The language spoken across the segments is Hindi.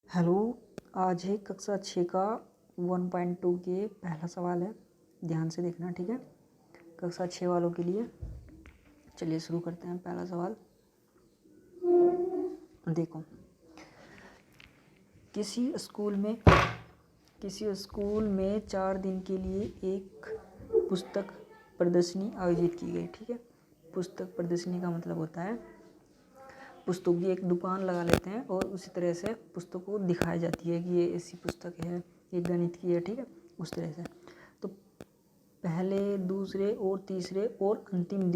हेलो। आज है कक्षा 6 का 1.2 के पहला सवाल है। ध्यान से देखना, ठीक है। कक्षा 6 वालों के लिए चलिए शुरू करते हैं। पहला सवाल देखो। किसी स्कूल में 4 दिन के लिए एक पुस्तक प्रदर्शनी आयोजित की गई, ठीक है। पुस्तक प्रदर्शनी का मतलब होता है पुस्तक की एक दुकान लगा लेते हैं और उसी तरह से पुस्तक को दिखाई जाती है कि ये ऐसी पुस्तक है, ये गणित की है, ठीक है। उस तरह से तो पहले, दूसरे और तीसरे और अंतिम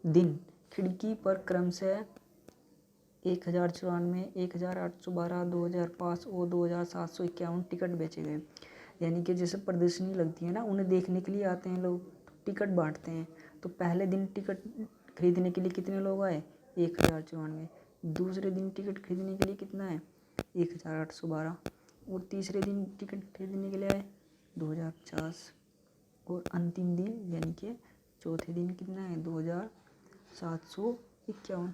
दिन खिड़की पर क्रमशः 1094, 1812, 2005 और 2751 टिकट बेचे गए। यानी कि जैसे प्रदर्शनी लगती है ना, उन्हें देखने के लिए आते हैं लोग, तो टिकट बांटते हैं। तो पहले दिन टिकट खरीदने के लिए कितने लोग आए? 1094। दूसरे दिन टिकट खरीदने के लिए कितना है? 1812। और तीसरे दिन टिकट खरीदने के लिए आए 2050। और अंतिम दिन यानी कि चौथे दिन कितना है? 2751।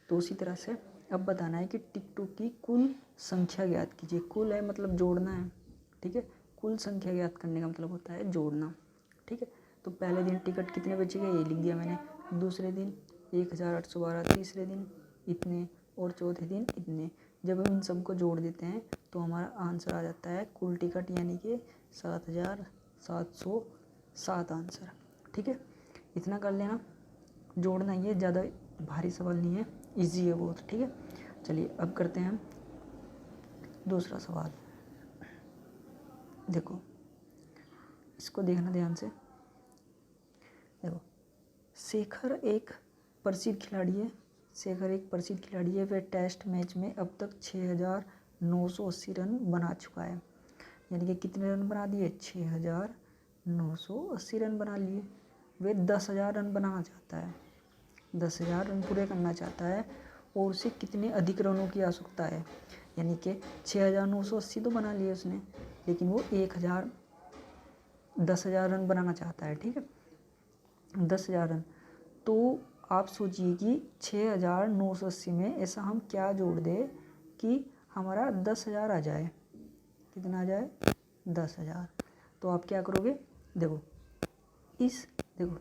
तो उसी तरह से अब बताना है कि टिकटों की कुल संख्या ज्ञात कीजिए। कुल है मतलब जोड़ना है, ठीक है। कुल संख्या ज्ञात करने का मतलब होता है जोड़ना, ठीक है। तो पहले दिन टिकट कितने बचे गए, ये लिख दिया मैंने। दूसरे दिन 1812, तीसरे दिन इतने और चौथे दिन इतने। जब हम इन सबको जोड़ देते हैं तो हमारा आंसर आ जाता है कुल टिकट यानी कि 7707 आंसर, ठीक है। इतना कर लेना, जोड़ना, ये ज़्यादा भारी सवाल नहीं है, इजी है बहुत, ठीक है। चलिए अब करते हैं दूसरा सवाल। देखो, इसको देखना ध्यान से। देखो, शेखर एक प्रसिद्ध खिलाड़ी है। वह टेस्ट मैच में अब तक 6980 रन बना चुका है। यानी कि कितने रन बना दिए? 6980 रन बना लिए। वह 10,000 रन बनाना चाहता है, 10,000 रन पूरे करना चाहता है और उसे कितने अधिक रनों की आवश्यकता है? यानी कि 6980 तो बना लिए उसने, लेकिन वो 10,000 रन बनाना चाहता है, ठीक है। 10,000 रन। तो आप सोचिए कि 6980 में ऐसा हम क्या जोड़ दें कि हमारा 10,000 आ जाए। कितना आ जाए? 10,000। तो आप क्या करोगे? देखो, देखो,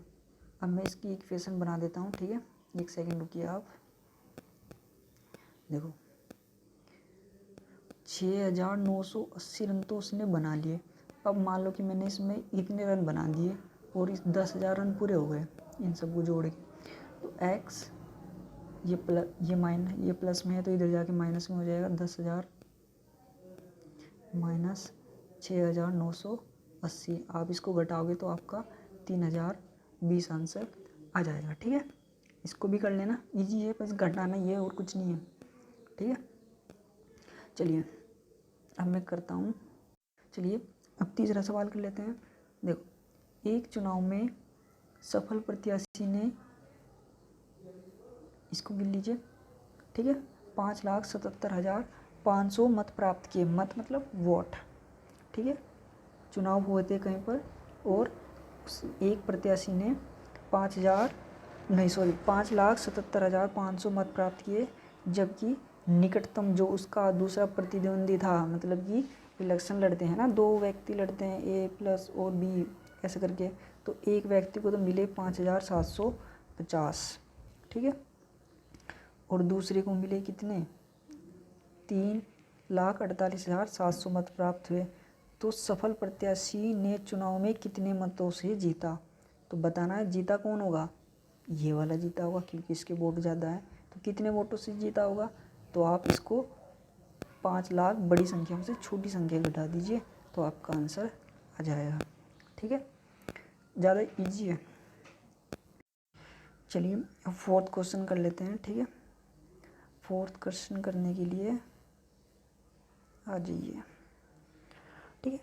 अब मैं इसकी इक्वेशन बना देता हूँ, ठीक है। एक सेकंड रुकिए आप। देखो, 6980 रन तो उसने बना लिए। अब मान लो कि मैंने इसमें इतने रन बना दिए और इस 10,000 रन पूरे हो गए इन सबको जोड़ के। तो एक्स ये प्लस में है तो इधर जाके माइनस में हो जाएगा। 10,000 माइनस 6980। आप इसको घटाओगे तो आपका 3020 आंसर आ जाएगा, ठीक है। इसको भी कर लेना, इजी है, बस घटाना ही है और कुछ नहीं है, ठीक है। चलिए अब मैं करता हूँ। चलिए अब तीसरा सवाल कर लेते हैं। देखो, एक चुनाव में सफल प्रत्याशी ने, इसको गिन लीजिए, ठीक है, 5,77,500 मत प्राप्त किए। मत मतलब वोट, ठीक है। चुनाव हुए थे कहीं पर और एक प्रत्याशी ने 5,77,500 मत प्राप्त किए, जबकि निकटतम जो उसका दूसरा प्रतिद्वंदी था, मतलब कि इलेक्शन लड़ते हैं ना, 2 व्यक्ति लड़ते हैं, ए प्लस और बी ऐसे करके, तो एक व्यक्ति को तो मिले 5,750, ठीक है। और दूसरे को मिले कितने? 3,48,700 मत प्राप्त हुए। तो सफल प्रत्याशी ने चुनाव में कितने मतों से जीता? तो बताना है जीता कौन होगा? ये वाला जीता होगा क्योंकि इसके वोट ज़्यादा है। तो कितने वोटों से जीता होगा? तो आप इसको 5 लाख बड़ी संख्या में से छोटी संख्या घटा दीजिए तो आपका आंसर आ जाएगा, ठीक है। ज़्यादा इजी है। चलिए अब फोर्थ क्वेश्चन कर लेते हैं, ठीक है। फोर्थ क्वेश्चन करने के लिए आ जाइए, ठीक है।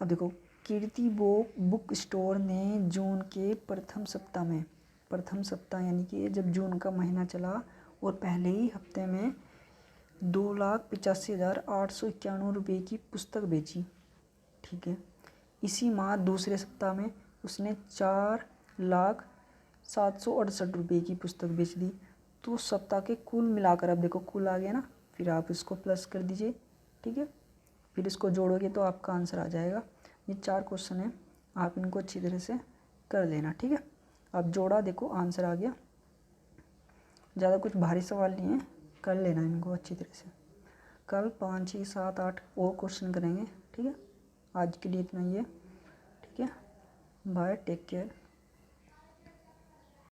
अब देखो, कीर्ति बुक स्टोर ने जून के प्रथम सप्ताह यानी कि जब जून का महीना चला और पहले ही हफ्ते में 2,85,891 रुपये की पुस्तक बेची, ठीक है। इसी माह दूसरे सप्ताह में उसने 4,768 रुपये की पुस्तक बेच दी। तो सप्ताह के कुल मिलाकर, अब देखो कुल आ गया ना, फिर आप इसको प्लस कर दीजिए, ठीक है। फिर इसको जोड़ोगे तो आपका आंसर आ जाएगा। ये 4 क्वेश्चन है, आप इनको अच्छी तरह से कर लेना, ठीक है। अब जोड़ा, देखो आंसर आ गया। ज़्यादा कुछ भारी सवाल नहीं है, कर लेना इनको अच्छी तरह से। कल 5, 6, 7, 8 और क्वेश्चन करेंगे, ठीक है। आज के लिए इतना ही है, ठीक है। Bye, take care.